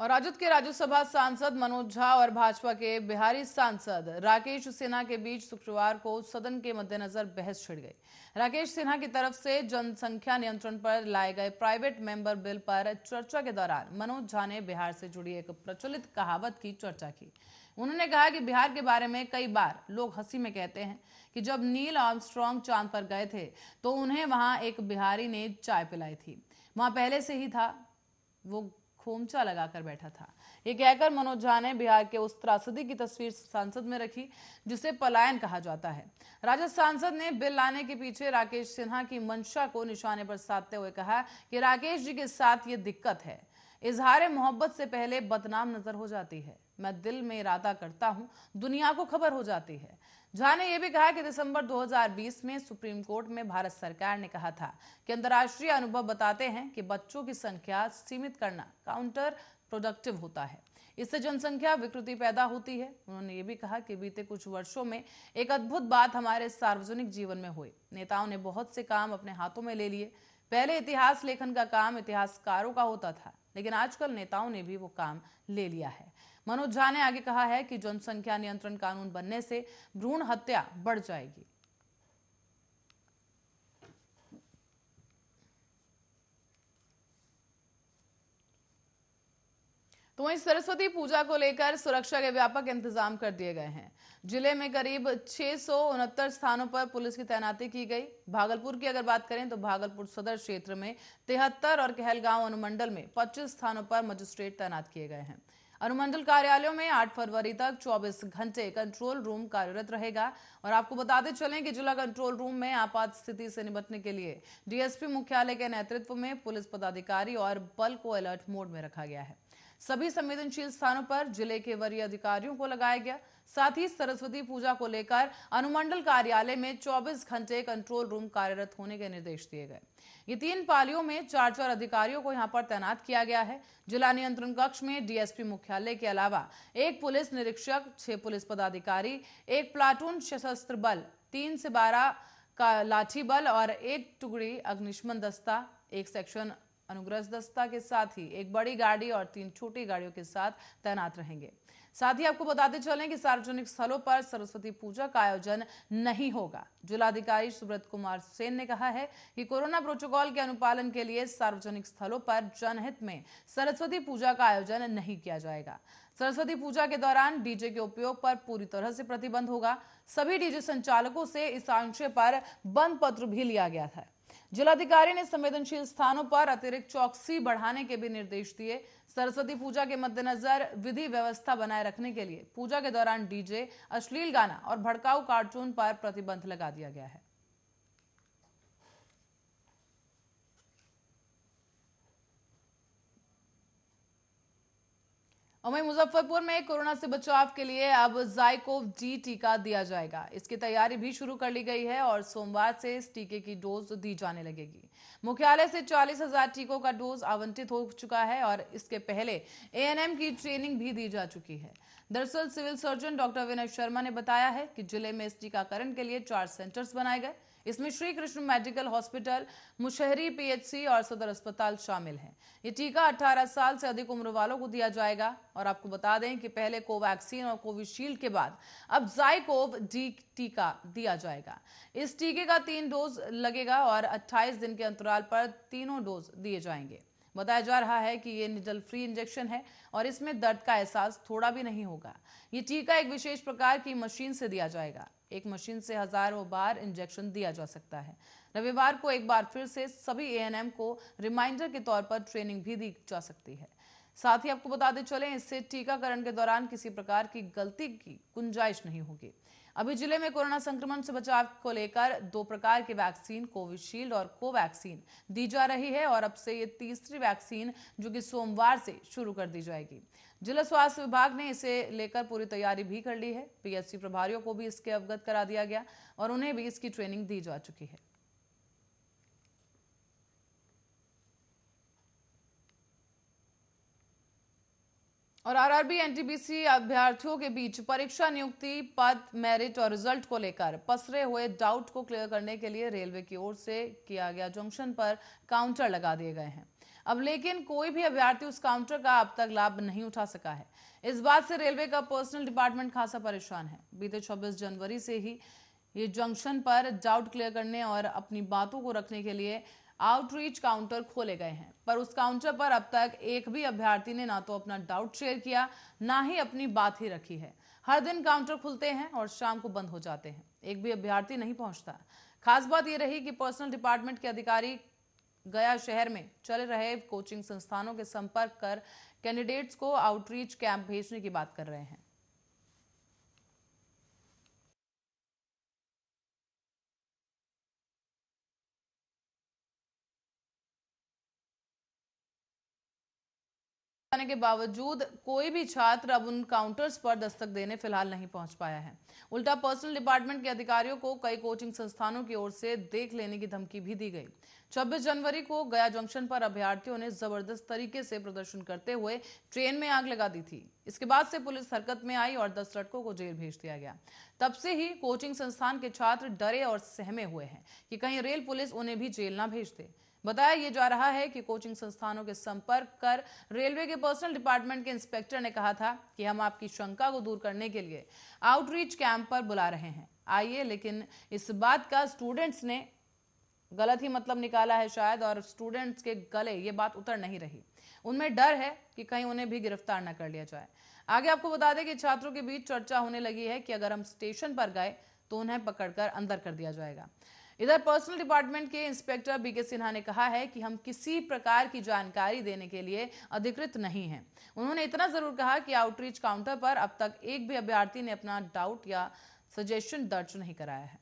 और राजद के राज्यसभा सांसद मनोज झा और भाजपा के बिहारी सांसद राकेश सिन्हा के बीच शुक्रवार को सदन के मद्देनजर बहस छिड़ गई। राकेश सिन्हा की तरफ से जनसंख्या नियंत्रण पर लाए गए प्राइवेट मेंबर बिल पर चर्चा के दौरान मनोज झा ने बिहार से जुड़ी एक प्रचलित कहावत की चर्चा की। उन्होंने कहा कि बिहार के बारे में कई बार लोग हंसी में कहते हैं कि जब नील आर्मस्ट्रांग चांद पर गए थे तो उन्हें वहां एक बिहारी ने चाय पिलाई थी, वहां पहले से ही था, वो खोमचा लगाकर बैठा था। ये कहकर मनोज झा ने बिहार के उस त्रासदी की तस्वीर संसद में रखी जिसे पलायन कहा जाता है। राजद सांसद ने बिल लाने के पीछे राकेश सिन्हा की मंशा को निशाने पर साधते हुए कहा कि राकेश जी के साथ ये दिक्कत है, इजहार मोहब्बत से पहले बदनाम नजर हो जाती है। मैं दिल में इरादा करता हूं, दुनिया को खबर हो जाती है। झा ने यह भी कहा कि दिसंबर 2020 में सुप्रीम कोर्ट में भारत सरकार ने कहा था कि अंतर्राष्ट्रीय अनुभव बताते हैं कि बच्चों की संख्या सीमित करना काउंटर प्रोडक्टिव होता है, इससे जनसंख्या विकृति पैदा होती है। उन्होंने ये भी कहा कि बीते कुछ वर्षों में एक अद्भुत बात हमारे सार्वजनिक जीवन में हुई। नेताओं ने बहुत से काम अपने हाथों में ले लिए। पहले इतिहास लेखन का काम इतिहासकारों का होता था, लेकिन आजकल नेताओं ने भी वो काम ले लिया है। मनोज झा ने आगे कहा है कि जनसंख्या नियंत्रण कानून बनने से भ्रूण हत्या बढ़ जाएगी। तो वहीं सरस्वती पूजा को लेकर सुरक्षा के व्यापक इंतजाम कर दिए गए हैं। जिले में करीब 669 स्थानों पर पुलिस की तैनाती की गई। भागलपुर की अगर बात करें तो भागलपुर सदर क्षेत्र में 73 और कहलगांव अनुमंडल में 25 स्थानों पर मजिस्ट्रेट तैनात किए गए हैं। अनुमंडल कार्यालयों में 8 फरवरी तक 24 घंटे कंट्रोल रूम कार्यरत रहेगा। और आपको बताते चलें कि जिला कंट्रोल रूम में आपात स्थिति से निपटने के लिए डीएसपी मुख्यालय के नेतृत्व में पुलिस पदाधिकारी और बल को अलर्ट मोड में रखा गया है। सभी संवेदनशील स्थानों पर जिले के वरीय अधिकारियों को लगाया गया। साथ ही सरस्वती पूजा को लेकर अनुमंडल कार्यालय में 24 घंटे कंट्रोल रूम कार्यरत होने के निर्देश दिए गए। ये 3 पालियों में 4-4 अधिकारियों को यहां पर तैनात किया गया है। जिला नियंत्रण कक्ष में डीएसपी मुख्यालय के अलावा 1 पुलिस निरीक्षक, 6 पुलिस पदाधिकारी, 1 प्लाटून सशस्त्र बल, 3 से 12 का लाठी बल और 1 टुकड़ी अग्निशमन दस्ता, 1 सेक्शन अनुग्रह दस्ता के साथ ही 1 बड़ी गाड़ी और 3 छोटी गाड़ियों के साथ तैनात रहेंगे। साथ ही आपको बताते चलें कि सार्वजनिक स्थलों पर सरस्वती पूजा का आयोजन नहीं होगा। जिलाधिकारी सुब्रत कुमार सेन ने कहा है कि कोरोना प्रोटोकॉल के अनुपालन के लिए सार्वजनिक स्थलों पर जनहित में सरस्वती पूजा का आयोजन नहीं किया जाएगा। सरस्वती पूजा के दौरान डीजे के उपयोग पर पूरी तरह से प्रतिबंध होगा। सभी डीजे संचालकों से इस आशय पर बंद पत्र भी लिया गया था। जिलाधिकारी ने संवेदनशील स्थानों पर अतिरिक्त चौकसी बढ़ाने के भी निर्देश दिए। सरस्वती पूजा के मद्देनजर विधि व्यवस्था बनाए रखने के लिए पूजा के दौरान डीजे, अश्लील गाना और भड़काऊ कार्टून पर प्रतिबंध लगा दिया गया है। वहीं मुजफ्फरपुर में कोरोना से बचाव के लिए अब ज़ाइकोव डी टीका दिया जाएगा। इसकी तैयारी भी शुरू कर ली गई है और सोमवार से इस टीके की डोज दी जाने लगेगी। मुख्यालय से 40,000 टीकों का डोज आवंटित हो चुका है और इसके पहले एएनएम की ट्रेनिंग भी दी जा चुकी है। दरअसल civil surgeon doctor Vinay Sharma ने बताया है कि जिले में इस टीकाकरण के लिए 4 सेंटर्स बनाए गए। इसमें Shri Krishna medical hospital, Musahari PHC और सदर अस्पताल शामिल हैं। ये टीका 18 साल से अधिक उम्र वालों को दिया जाएगा। और आपको बता दें कि पहले कोवैक्सीन और कोविशील्ड के बाद अब ज़ाइकोव डी टीका दिया जाएगा। इस टीके का 3 डोज लगेगा और 28 दिन के अंतराल पर तीनों डोज दिए जाएंगे। बताया जा रहा है कि ये निडल फ्री इंजेक्शन है और इसमें दर्द का एहसास थोड़ा भी नहीं होगा। ये टीका एक विशेष प्रकार की मशीन से दिया जाएगा। एक मशीन से हजारों बार इंजेक्शन दिया जा सकता है। रविवार को एक बार फिर से सभी एएनएम को रिमाइंडर के तौर पर ट्रेनिंग भी दी जा सकती है। साथ ही आपको बताते चलें, इससे टीकाकरण के दौरान किसी प्रकार की गलती की गुंजाइश नहीं होगी। अभी जिले में कोरोना संक्रमण से बचाव को लेकर 2 प्रकार की वैक्सीन, कोविशील्ड और कोवैक्सीन दी जा रही है और अब से ये तीसरी वैक्सीन जो कि सोमवार से शुरू कर दी जाएगी। जिला स्वास्थ्य विभाग ने इसे लेकर पूरी तैयारी भी कर ली है। पीएचसी प्रभारियों को भी इसके अवगत करा दिया गया और उन्हें भी इसकी ट्रेनिंग दी जा चुकी है। और आरआरबी एनटीपीसी अभ्यर्थियों के बीच परीक्षा नियुक्ति, पद, मेरिट और रिजल्ट को लेकर पसरे हुए डाउट को क्लियर करने के लिए रेलवे की ओर से किया गया जंक्शन पर काउंटर लगा दिए गए हैं। अब लेकिन कोई भी अभ्यर्थी उस काउंटर का अब तक लाभ नहीं उठा सका है। इस बात से रेलवे का पर्सनल डिपार्टमेंट खासा परेशान है। बीते 26 जनवरी से ही ये जंक्शन पर डाउट क्लियर करने और अपनी बातों को रखने के लिए आउटरीच काउंटर खोले गए हैं, पर उस काउंटर पर अब तक एक भी अभ्यर्थी ने ना तो अपना डाउट शेयर किया, ना ही अपनी बात ही रखी है। हर दिन काउंटर खुलते हैं और शाम को बंद हो जाते हैं, एक भी अभ्यर्थी नहीं पहुंचता। खास बात यह रही कि पर्सनल डिपार्टमेंट के अधिकारी गया शहर में चल रहे कोचिंग संस्थानों के संपर्क कर कैंडिडेट्स को आउटरीच कैंप भेजने की बात कर रहे हैं। के बावजूद कोई भी छात्र अब उन काउंटर्स पर दस्तक देने फिलहाल नहीं पहुंच पाया है। उल्टा पर्सनल डिपार्टमेंट के अधिकारियों को कई कोचिंग संस्थानों की ओर से देख लेने की धमकी भी दी गई। 26 जनवरी को गया जंक्शन पर अभ्यर्थियों ने जबरदस्त तरीके से प्रदर्शन करते हुए ट्रेन में आग लगा दी थी। इसके बाद से पुलिस हरकत में आई और 10 लड़कों को जेल भेज दिया गया। तब से ही कोचिंग संस्थान के छात्र डरे और सहमे हुए हैं कि कहीं रेल पुलिस उन्हें भी जेल ना भेज दे। बताया यह जा रहा है कि कोचिंग संस्थानों के संपर्क कर रेलवे के पर्सनल डिपार्टमेंट के इंस्पेक्टर ने कहा था कि हम आपकी शंका को दूर करने के लिए आउटरीच कैंप पर बुला रहे हैं, आइए। लेकिन इस बात का स्टूडेंट्स ने गलत ही मतलब निकाला है शायद, और स्टूडेंट्स के गले ये बात उतर नहीं रही। उनमें डर है कि कहीं उन्हें भी गिरफ्तार न कर लिया जाए। आगे आपको बता दें कि छात्रों के बीच चर्चा होने लगी है कि अगर हम स्टेशन पर गए तो उन्हें पकड़कर अंदर कर दिया जाएगा। इधर पर्सनल डिपार्टमेंट के इंस्पेक्टर बीके सिन्हा ने कहा है कि हम किसी प्रकार की जानकारी देने के लिए अधिकृत नहीं हैं। उन्होंने इतना जरूर कहा कि आउटरीच काउंटर पर अब तक एक भी अभ्यर्थी ने अपना डाउट या सजेशन दर्ज नहीं कराया है।